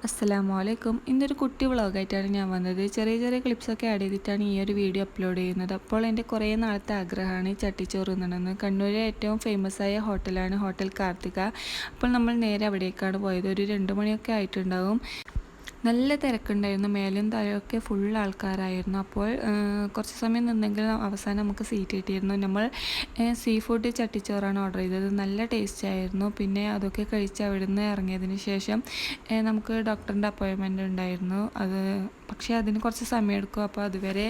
അസ്സലാമു അലൈക്കും. ഇന്നൊരു കുട്ടി വ്ളോഗായിട്ടാണ് ഞാൻ വന്നത്. ചെറിയ ചെറിയ ക്ലിപ്സൊക്കെ ആഡ് ചെയ്തിട്ടാണ് ഈ ഒരു വീഡിയോ അപ്ലോഡ് ചെയ്യുന്നത്. അപ്പോൾ എൻ്റെ കുറേ നാളത്തെ ആഗ്രഹമാണ് ചട്ടിച്ചോറ് തിന്നണമെന്ന്. കണ്ണൂരിലെ ഏറ്റവും ഫേമസ് ആയ ഹോട്ടലാണ് ഹോട്ടൽ കാർത്തിക. അപ്പോൾ നമ്മൾ നേരെ അവിടേക്കാണ് പോയത്. ഒരു 2 മണിയൊക്കെ ആയിട്ടുണ്ടാവും. നല്ല തിരക്കുണ്ടായിരുന്നു. മേലും താഴെയൊക്കെ ഫുൾ ആൾക്കാരായിരുന്നു. അപ്പോൾ കുറച്ച് സമയം നിന്നെങ്കിൽ അവസാനം നമുക്ക് സീറ്റ് കിട്ടിയിരുന്നു. നമ്മൾ സീ ഫുഡ് ചട്ടിച്ചോറാണ് ഓർഡർ ചെയ്തത്. നല്ല ടേസ്റ്റ് ആയിരുന്നു. പിന്നെ അതൊക്കെ കഴിച്ച് അവിടെ നിന്ന് ഇറങ്ങിയതിന് ശേഷം നമുക്ക് ഡോക്ടറിൻ്റെ അപ്പോയിൻമെൻറ്റ് ഉണ്ടായിരുന്നു. പക്ഷേ അതിന് കുറച്ച് സമയം എടുക്കും. അപ്പോൾ അതുവരെ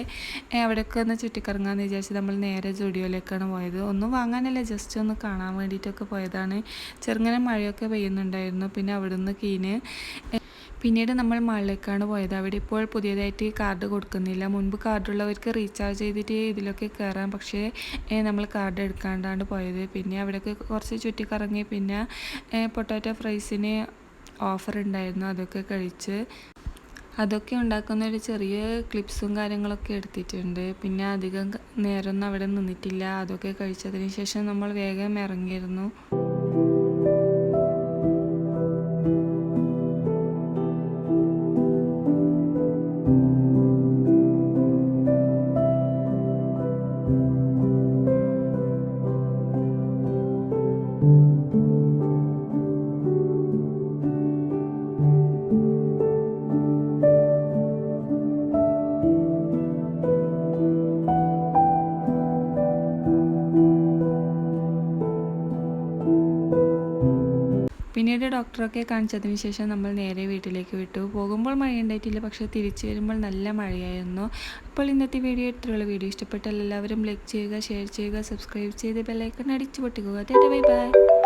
അവിടെയൊക്കെ ഒന്ന് ചുറ്റിക്കറങ്ങാമെന്ന് വിചാരിച്ച് നമ്മൾ നേരെ സ്റ്റുഡിയോയിലേക്കാണ് പോയത്. ഒന്നും വാങ്ങാനല്ല, ജസ്റ്റ് ഒന്ന് കാണാൻ വേണ്ടിയിട്ടൊക്കെ പോയതാണ്. ചെറുങ്ങനെ മഴയൊക്കെ പെയ്യുന്നുണ്ടായിരുന്നു. പിന്നെ അവിടെ നിന്ന് പിന്നീട് നമ്മൾ മാളിലേക്കാണ് പോയത്. അവിടെ ഇപ്പോൾ പുതിയതായിട്ട് കാർഡ് കൊടുക്കുന്നില്ല. മുൻപ് കാർഡുള്ളവർക്ക് റീചാർജ് ചെയ്തിട്ട് ഇതിലൊക്കെ കയറാം. പക്ഷേ നമ്മൾ കാർഡ് എടുക്കാണ്ടാണ് പോയത്. പിന്നെ അവിടെയൊക്കെ കുറച്ച് ചുറ്റിക്കറങ്ങി. പിന്നെ പൊട്ടാറ്റോ ഫ്രൈസിന് ഓഫർ ഉണ്ടായിരുന്നു, അതൊക്കെ കഴിച്ച്. അതൊക്കെ ഉണ്ടാക്കുന്ന ഒരു ചെറിയ ക്ലിപ്സും കാര്യങ്ങളൊക്കെ എടുത്തിട്ടുണ്ട്. പിന്നെ അധികം നേരമൊന്നും അവിടെ നിന്നിട്ടില്ല. അതൊക്കെ കഴിച്ചതിന് ശേഷം നമ്മൾ വേഗം ഇറങ്ങിയിരുന്നു. പിന്നീട് ഡോക്ടറൊക്കെ കാണിച്ചതിന് ശേഷം നമ്മൾ നേരെ വീട്ടിലേക്ക് വിട്ടു. പോകുമ്പോൾ മഴയുണ്ടായിട്ടില്ല, പക്ഷേ തിരിച്ചു വരുമ്പോൾ നല്ല മഴയായിരുന്നു. അപ്പോൾ ഇന്നത്തെ വീഡിയോ ഇത്രയുള്ള. വീഡിയോ ഇഷ്ടപ്പെട്ടാൽ എല്ലാവരും ലൈക്ക് ചെയ്യുക, ഷെയർ ചെയ്യുക, സബ്സ്ക്രൈബ് ചെയ്ത് ബെല്ലൈക്കൺ അടിച്ചു പൊട്ടിക്കുക. Bye by.